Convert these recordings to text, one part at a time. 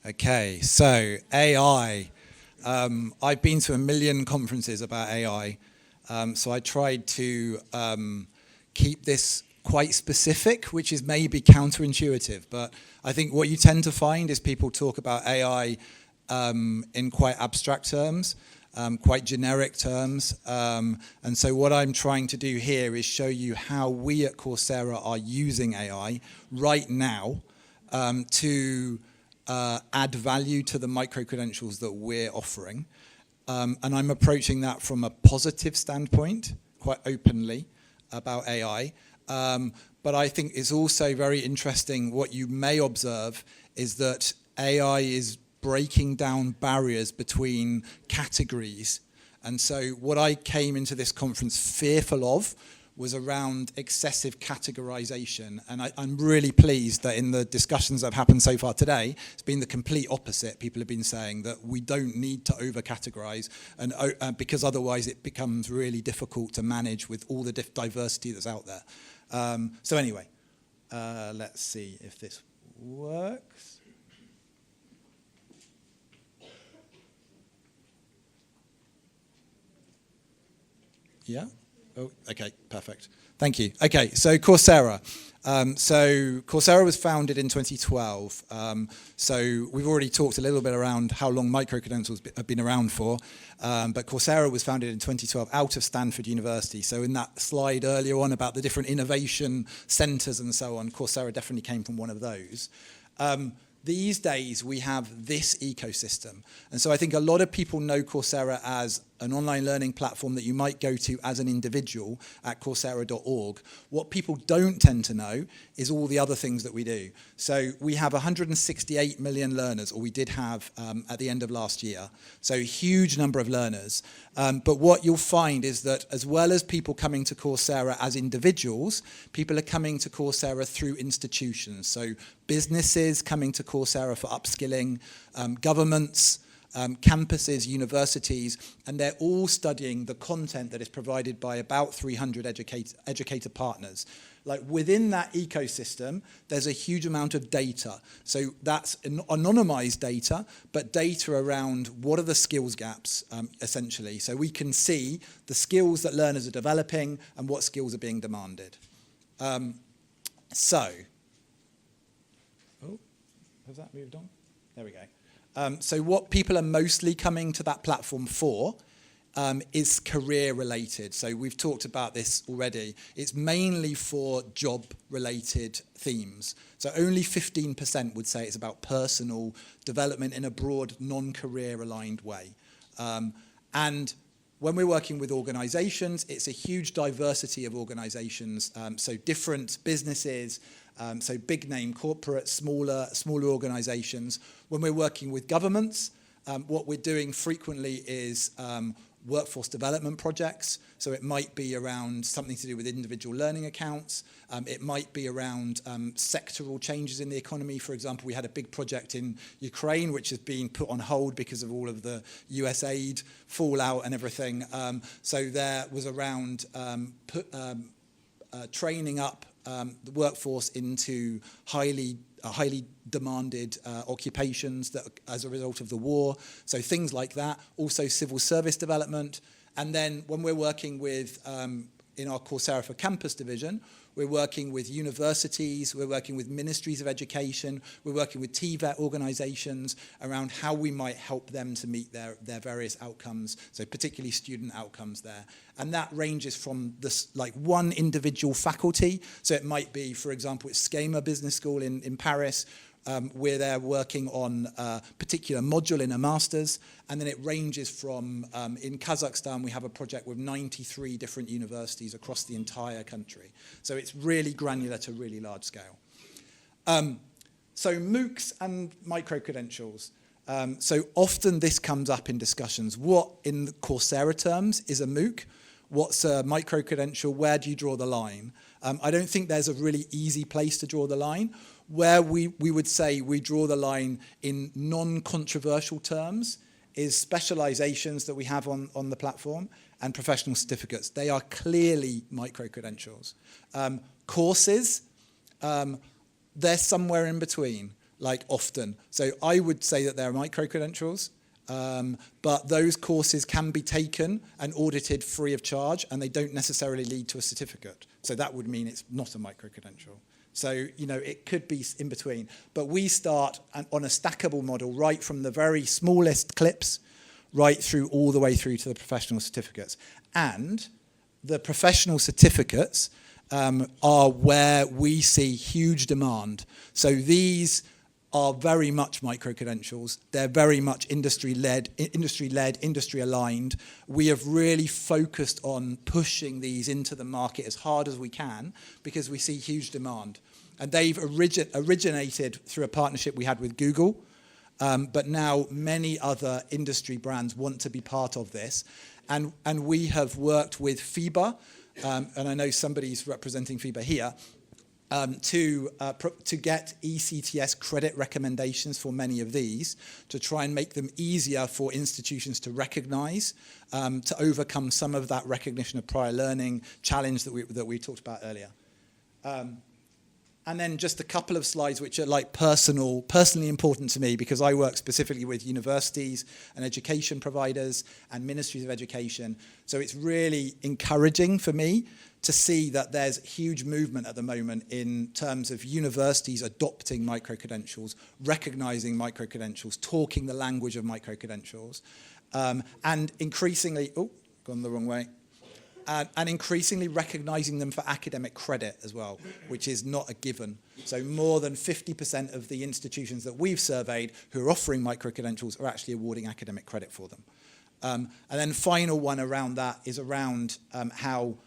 Okay, so AI. I've been to 1 million conferences about AI, so I tried to keep this quite specific, which is maybe counterintuitive, but I think what you tend to find is people talk about AI in quite abstract terms, quite generic terms, and so what I'm trying to do here is show you how we at Coursera are using AI right now to add value to the micro-credentials that we're offering. And I'm approaching that from a positive standpoint, quite openly about AI. But I think it's also very interesting, what you may observe is that AI is breaking down barriers between categories. And so what I came into this conference fearful of was around excessive categorization. And I'm really pleased that in the discussions that have happened so far today, it's been the complete opposite. People have been saying that we don't need to over-categorize, and because otherwise it becomes really difficult to manage with all the diversity that's out there. So anyway, let's see if this works. Yeah? Oh, okay, perfect. Thank you. Okay, so Coursera. So Coursera was founded in 2012. So we've already talked a little bit around how long micro-credentials have been around for, but Coursera was founded in 2012 out of Stanford University. So in that slide earlier on about the different innovation centers and so on, Coursera definitely came from one of those. These days, we have this ecosystem. And so I think a lot of people know Coursera as an online learning platform that you might go to as an individual at coursera.org. What people don't tend to know is all the other things that we do. So we have 168 million learners, or we did have at the end of last year. So a huge number of learners. But what you'll find is that as well as people coming to Coursera as individuals, people are coming to Coursera through institutions. So businesses coming to Coursera for upskilling, governments, campuses, universities, and they're all studying the content that is provided by about 300 educator partners. Like within that ecosystem, there's a huge amount of data. So that's anonymized data, but data around what are the skills gaps, essentially. So we can see the skills that learners are developing and what skills are being demanded. Oh, has that moved on? There we go. So what people are mostly coming to that platform for is career-related. So we've talked about this already. It's mainly for job-related themes. So only 15% would say it's about personal development in a broad, non-career-aligned way. And when we're working with organizations, it's a huge diversity of organizations. So different businesses, so big name corporate, smaller organizations. When we're working with governments, what we're doing frequently is workforce development projects. So it might be around something to do with individual learning accounts. It might be around sectoral changes in the economy. For example, we had a big project in Ukraine, which has been put on hold because of all of the US aid fallout and everything. So there was around training up the workforce into highly demanded occupations that as a result of the war. So things like that. Also civil service development. And then when we're working with, in our Coursera for Campus division, we're working with universities, we're working with ministries of education, we're working with TVET organizations around how we might help them to meet their various outcomes, so particularly student outcomes there. And that ranges from this, like one individual faculty. So it might be, for example, it's Schema Business School in Paris, where they're working on a particular module in a master's, and then it ranges from, in Kazakhstan, we have a project with 93 different universities across the entire country. So it's really granular to really large scale. So MOOCs and micro-credentials. So often this comes up in discussions. What, in Coursera terms, is a MOOC? What's a micro-credential? Where do you draw the line? I don't think there's a really easy place to draw the line. Where we would say we draw the line in non-controversial terms is specializations that we have on the platform and professional certificates. They are clearly micro-credentials. Courses, they're somewhere in between. like often. So I would say that they're micro-credentials, but those courses can be taken and audited free of charge, and they don't necessarily lead to a certificate. So that would mean it's not a micro-credential. So, you know, it could be in between. But we start on a stackable model right from the very smallest clips right through all the way through to the professional certificates. And the professional certificates are where we see huge demand. So these are very much micro-credentials. They're very much industry-led, industry-aligned. We have really focused on pushing these into the market as hard as we can because we see huge demand. And they've originated through a partnership we had with Google, but now many other industry brands want to be part of this. And we have worked with FIBA, and I know somebody's representing FIBA here, to get ECTS credit recommendations for many of these, to try and make them easier for institutions to recognize, to overcome some of that recognition of prior learning challenge that we talked about earlier. And then just a couple of slides which are like personally important to me because I work specifically with universities and education providers and ministries of education. So it's really encouraging for me to see that there's huge movement at the moment in terms of universities adopting micro-credentials, recognizing micro-credentials, talking the language of micro-credentials, and increasingly, gone the wrong way, and increasingly recognizing them for academic credit as well, which is not a given. So more than 50% of the institutions that we've surveyed who are offering micro-credentials are actually awarding academic credit for them. And then final one around that is around how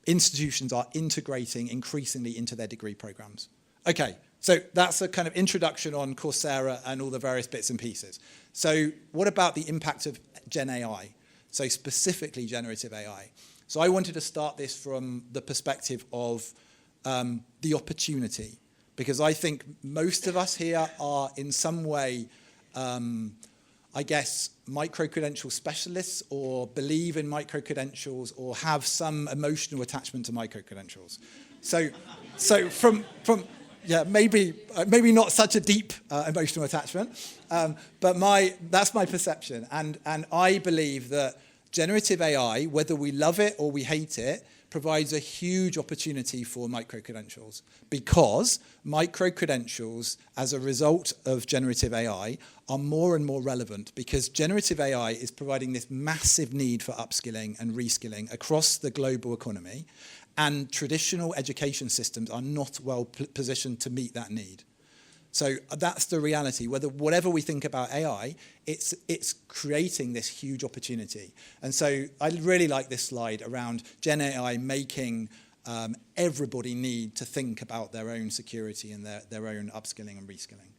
institutions are integrating increasingly into their degree programs. Okay, so that's a kind of introduction on Coursera and all the various bits and pieces. So what about the impact of Gen AI? So specifically generative AI. So I wanted to start this from the perspective of the opportunity, because I think most of us here are in some way, I guess, micro-credential specialists or believe in micro-credentials or have some emotional attachment to micro-credentials. So from yeah, maybe not such a deep emotional attachment, but that's my perception. And I believe that generative AI, whether we love it or we hate it, provides a huge opportunity for micro-credentials, because micro-credentials, as a result of generative AI, are more and more relevant, because generative AI is providing this massive need for upskilling and reskilling across the global economy, and traditional education systems are not well positioned to meet that need. So that's the reality. Whatever we think about AI, it's creating this huge opportunity. And so I really like this slide around Gen AI making everybody need to think about their own security and their own upskilling and reskilling.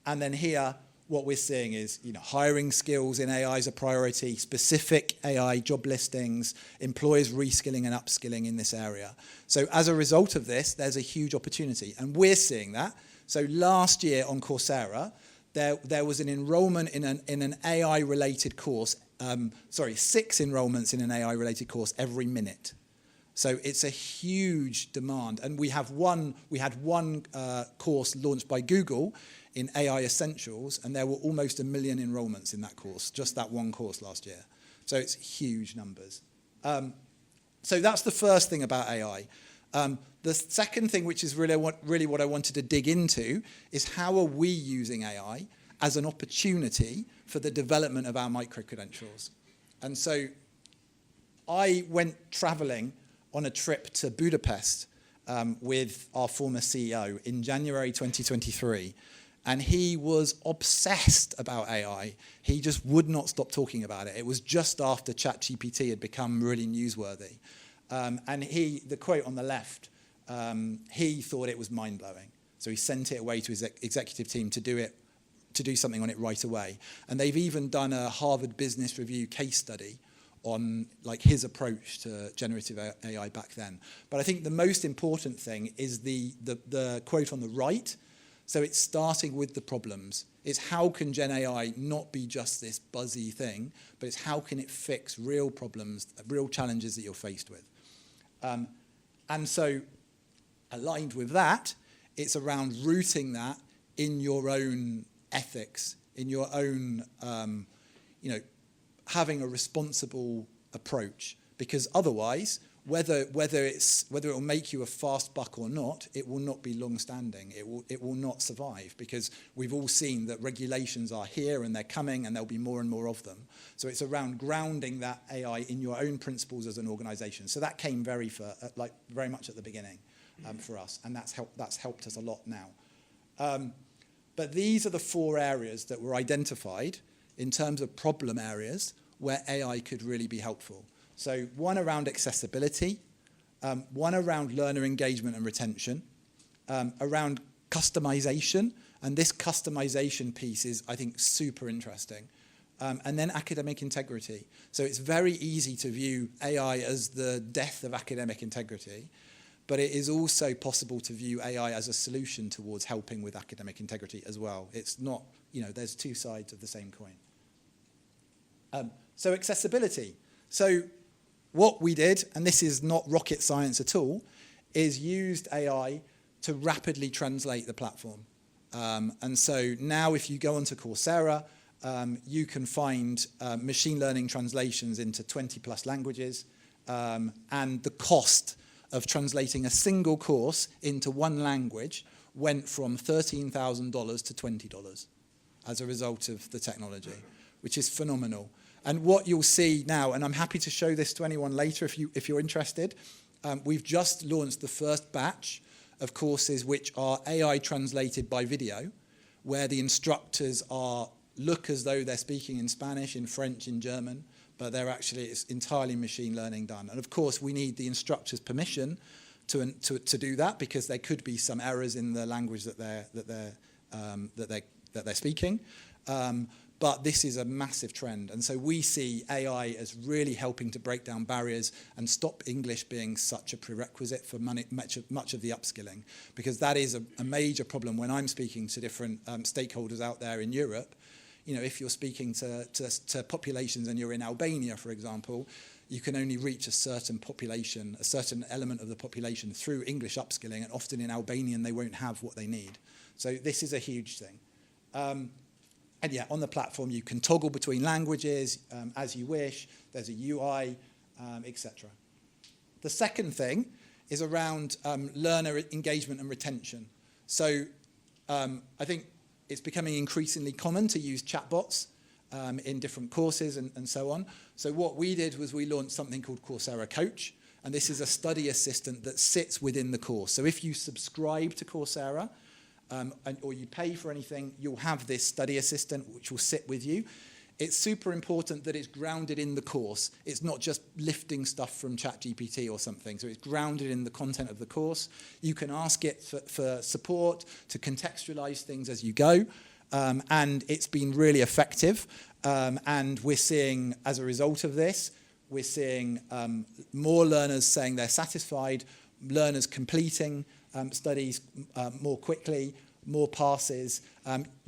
And then here, what we're seeing is, hiring skills in AI is a priority, specific AI job listings, employers reskilling and upskilling in this area. So as a result of this, there's a huge opportunity, and we're seeing that. So last year on Coursera, there was an enrollment in an AI-related course, 6 enrollments in an AI-related course every minute. So it's a huge demand. And we had one course launched by Google in AI Essentials, and there were almost 1 million enrollments in that course, just that one course last year. So it's huge numbers. So that's the first thing about AI. The second thing, which is really what I wanted to dig into, is how are we using AI as an opportunity for the development of our micro-credentials. And so I went traveling on a trip to Budapest with our former CEO in January 2023, and he was obsessed about AI. He just would not stop talking about it. It was just after ChatGPT had become really newsworthy. And the quote on the left, he thought it was mind-blowing. So he sent it away to his executive team to do something on it right away. And they've even done a Harvard Business Review case study on his approach to generative AI back then. But I think the most important thing is the quote on the right. So it's starting with the problems. It's how can Gen AI not be just this buzzy thing, but it's how can it fix real problems, real challenges that you're faced with. And so aligned with that it's around rooting that in your own ethics, in your own, having a responsible approach. Because otherwise, whether it will make you a fast buck or not, it will not be long-standing. It will not survive, because we've all seen that regulations are here and they're coming, and there'll be more and more of them. So it's around grounding that AI in your own principles as an organization. So that came very much at the beginning for us, and that's helped us a lot now. But these are the 4 areas that were identified in terms of problem areas where AI could really be helpful. So one around accessibility, one around learner engagement and retention, around customization, and this customization piece is, I think, super interesting, and then academic integrity. So it's very easy to view AI as the death of academic integrity, but it is also possible to view AI as a solution towards helping with academic integrity as well. It's not, there's 2 sides of the same coin. So accessibility. So what we did, and this is not rocket science at all, is used AI to rapidly translate the platform. And so now if you go onto Coursera, you can find machine learning translations into 20+ languages, and the cost of translating a single course into one language went from $13,000 to $20 as a result of the technology, which is phenomenal. And what you'll see now, and I'm happy to show this to anyone later if you're interested, we've just launched the first batch of courses which are AI translated by video, where the instructors look as though they're speaking in Spanish, in French, in German, but it's entirely machine learning done. And of course, we need the instructor's permission to do that, because there could be some errors in the language that they're speaking. But this is a massive trend. And so we see AI as really helping to break down barriers and stop English being such a prerequisite for much of the upskilling, because that is a major problem when I'm speaking to different stakeholders out there in Europe. If you're speaking to populations and you're in Albania, for example, you can only reach a certain population, a certain element of the population through English upskilling, and often in Albanian they won't have what they need. So this is a huge thing. And yeah, on the platform, you can toggle between languages as you wish. There's a UI, etc. The second thing is around learner engagement and retention. So I think it's becoming increasingly common to use chatbots in different courses and so on. So what we did was we launched something called Coursera Coach, and this is a study assistant that sits within the course. So if you subscribe to Coursera, or you pay for anything, you'll have this study assistant which will sit with you. It's super important that it's grounded in the course. It's not just lifting stuff from ChatGPT or something. So it's grounded in the content of the course. You can ask it for support, to contextualize things as you go. And it's been really effective. And we're seeing, as a result of this, we're seeing more learners saying they're satisfied, learners completing studies more quickly, more passes.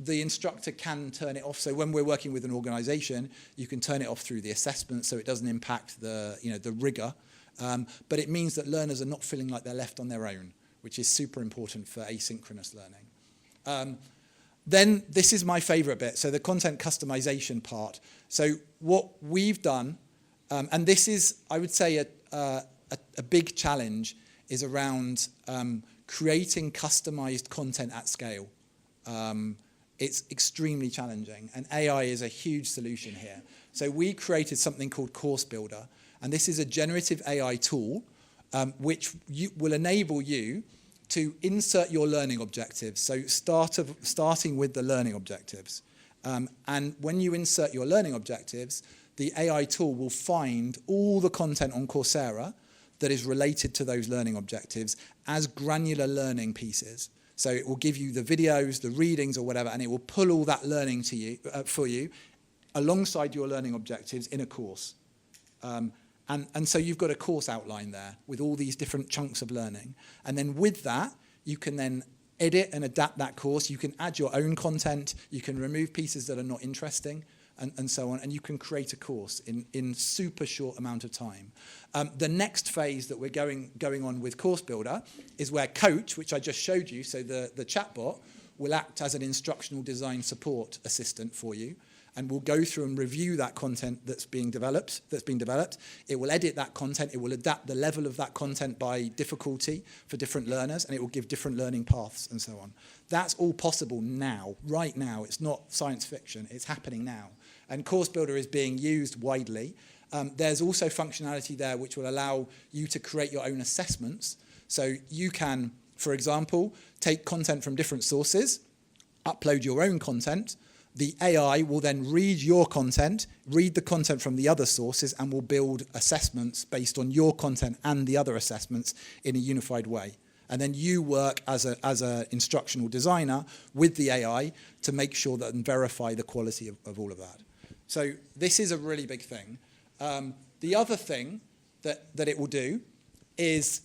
The instructor can turn it off. So when we're working with an organization, you can turn it off through the assessment so it doesn't impact the rigor. But it means that learners are not feeling like they're left on their own, which is super important for asynchronous learning. Then this is my favorite bit, so the content customization part. So what we've done, and this is, I would say, a big challenge, is around creating customized content at scale. It's extremely challenging, and AI is a huge solution here. So we created something called Course Builder, and this is a generative AI tool which will enable you to insert your learning objectives. So starting with the learning objectives. And when you insert your learning objectives, the AI tool will find all the content on Coursera that is related to those learning objectives as granular learning pieces. So it will give you the videos, the readings or whatever, and it will pull all that learning to you for you alongside your learning objectives in a course. And so you've got a course outline there with all these different chunks of learning. And then with that, you can then edit and adapt that course. You can add your own content. You can remove pieces that are not interesting. and so on, and you can create a course in super short amount of time. The next phase that we're going on with Course Builder is where Coach, which I just showed you, so the chatbot, will act as an instructional design support assistant for you, and will go through and review that content that's being developed. It will edit that content. It will adapt the level of that content by difficulty for different learners, and it will give different learning paths and so on. That's all possible now, right now. It's not science fiction. It's happening now. And Course Builder is being used widely. There's also functionality there which will allow you to create your own assessments. So you can, for example, take content from different sources, upload your own content. The AI will then read your content, read the content from the other sources, and will build assessments based on your content and the other assessments in a unified way. And then you work as an instructional designer with the AI to make sure that and verify the quality of all of that. So this is a really big thing. The other thing that it will do is,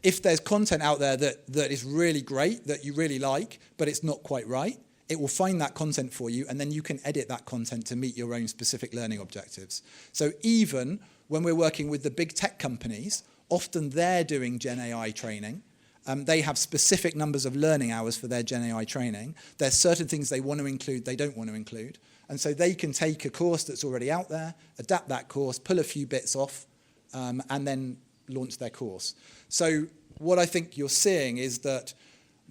if there's content out there that is really great, that you really like, but it's not quite right, it will find that content for you, and then you can edit that content to meet your own specific learning objectives. So even when we're working with the big tech companies, often they're doing Gen AI training. They have specific numbers of learning hours for their Gen AI training. There's certain things they want to include, they don't want to include. And so they can take a course that's already out there, adapt that course, pull a few bits off, and then launch their course. So what I think you're seeing is that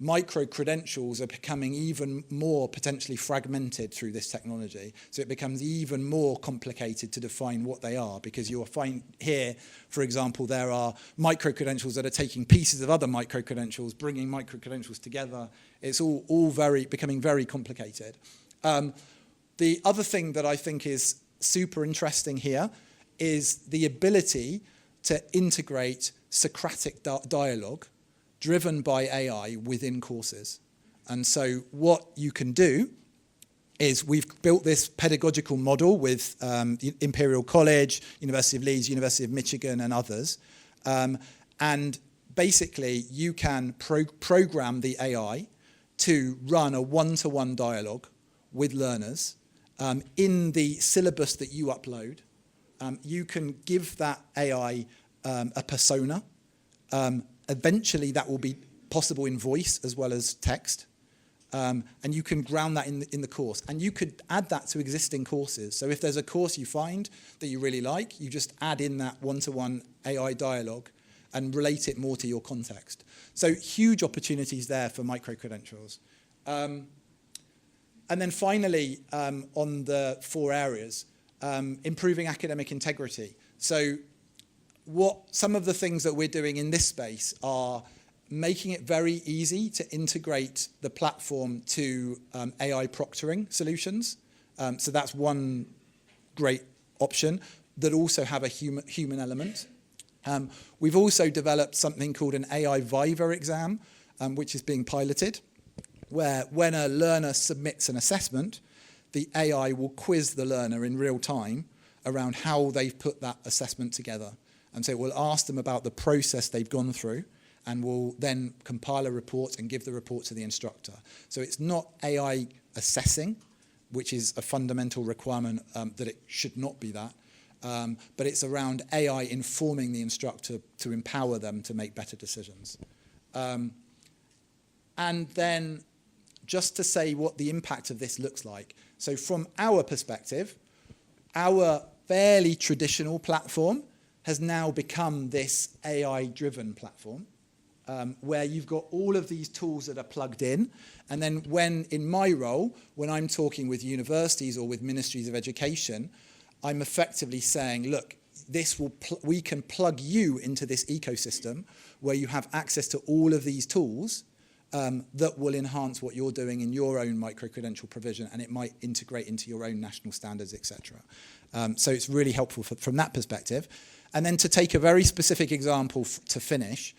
micro-credentials are becoming even more potentially fragmented through this technology. So it becomes even more complicated to define what they are, because you'll find here, for example, there are micro-credentials that are taking pieces of other micro-credentials, bringing micro-credentials together. It's all becoming very complicated. The other thing that I think is super interesting here is the ability to integrate Socratic dialogue driven by AI within courses. And so what you can do is, we've built this pedagogical model with Imperial College, University of Leeds, University of Michigan, and others. And basically, you can program the AI to run a one-to-one dialogue with learners in the syllabus that you upload. You can give that AI a persona. Eventually, that will be possible in voice as well as text. And you can ground that in the course. And you could add that to existing courses. So if there's a course you find that you really like, you just add in that one-to-one AI dialogue and relate it more to your context. So huge opportunities there for micro-credentials. And then finally, on the 4 areas, improving academic integrity. So some of the things that we're doing in this space are making it very easy to integrate the platform to AI proctoring solutions. So that's one great option that also have a human element. We've also developed something called an AI Viva exam, which is being piloted, where when a learner submits an assessment, the AI will quiz the learner in real time around how they've put that assessment together. And so it will ask them about the process they've gone through, and will then compile a report and give the report to the instructor. So it's not AI assessing, which is a fundamental requirement that it should not be that, but it's around AI informing the instructor to empower them to make better decisions. And then just to say what the impact of this looks like. So from our perspective, our fairly traditional platform has now become this AI-driven platform, where you've got all of these tools that are plugged in. And then in my role, when I'm talking with universities or with ministries of education, I'm effectively saying, look, we can plug you into this ecosystem where you have access to all of these tools that will enhance what you're doing in your own micro-credential provision, and it might integrate into your own national standards, etc. So it's really helpful from that perspective. And then to take a very specific example to finish,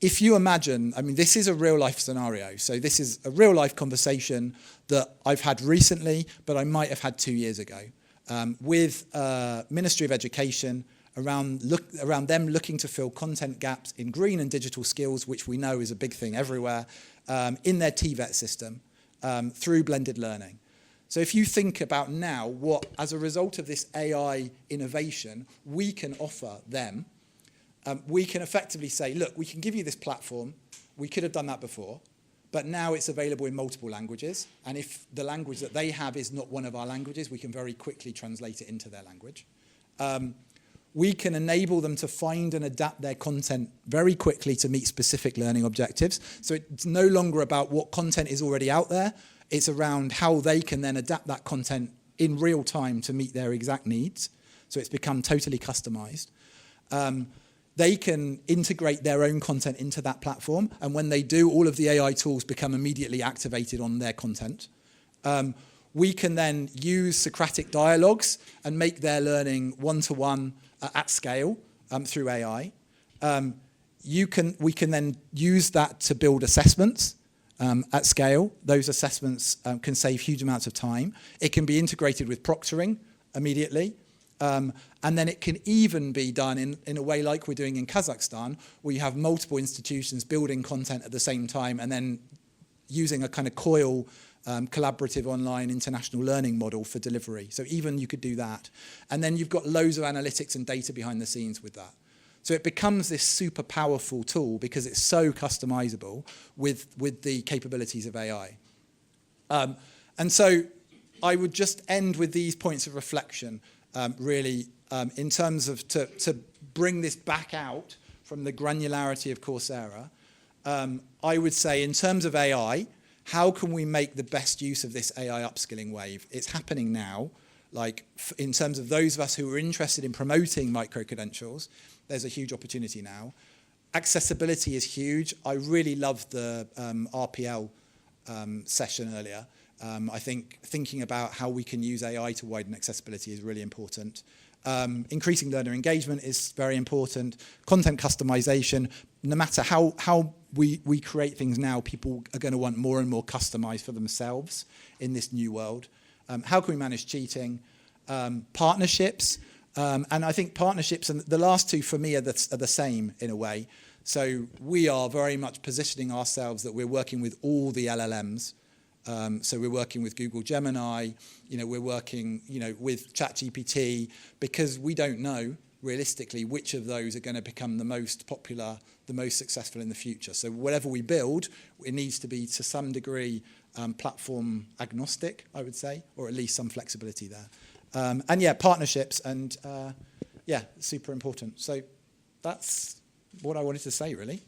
if you imagine, I mean, this is a real-life scenario. So this is a real-life conversation that I've had recently, but I might have had 2 years ago, with Ministry of Education around them looking to fill content gaps in green and digital skills, which we know is a big thing everywhere, in their TVET system through blended learning. So if you think about now what, as a result of this AI innovation, we can offer them, we can effectively say, look, we can give you this platform. We could have done that before, but now it's available in multiple languages. And if the language that they have is not one of our languages, we can very quickly translate it into their language. We can enable them to find and adapt their content very quickly to meet specific learning objectives. So it's no longer about what content is already out there. It's around how they can then adapt that content in real time to meet their exact needs. So it's become totally customized. They can integrate their own content into that platform. And when they do, all of the AI tools become immediately activated on their content. We can then use Socratic dialogues and make their learning one-to-one at scale through AI. We can then use that to build assessments at scale. Those assessments can save huge amounts of time. It can be integrated with proctoring immediately. And then it can even be done in a way like we're doing in Kazakhstan, where you have multiple institutions building content at the same time and then using a kind of COIL collaborative online international learning model for delivery. So even you could do that. And then you've got loads of analytics and data behind the scenes with that. So it becomes this super powerful tool because it's so customizable with the capabilities of AI. And so I would just end with these points of reflection, really, in terms of to bring this back out from the granularity of Coursera. I would say in terms of AI, how can we make the best use of this AI upskilling wave? It's happening now. Like in terms of those of us who are interested in promoting micro-credentials, there's a huge opportunity now. Accessibility is huge. I really loved the RPL session earlier. I think thinking about how we can use AI to widen accessibility is really important. Increasing learner engagement is very important. Content customization, no matter how we create things now, people are going to want more and more customized for themselves in this new world. How can we manage cheating? Partnerships. And I think partnerships, and the last two for me are the same in a way. So we are very much positioning ourselves that we're working with all the LLMs. So we're working with Google Gemini, we're working, with ChatGPT, because we don't know realistically which of those are going to become the most popular, the most successful in the future. So whatever we build, it needs to be to some degree platform agnostic, I would say, or at least some flexibility there. And yeah, partnerships and super important. So that's what I wanted to say, really.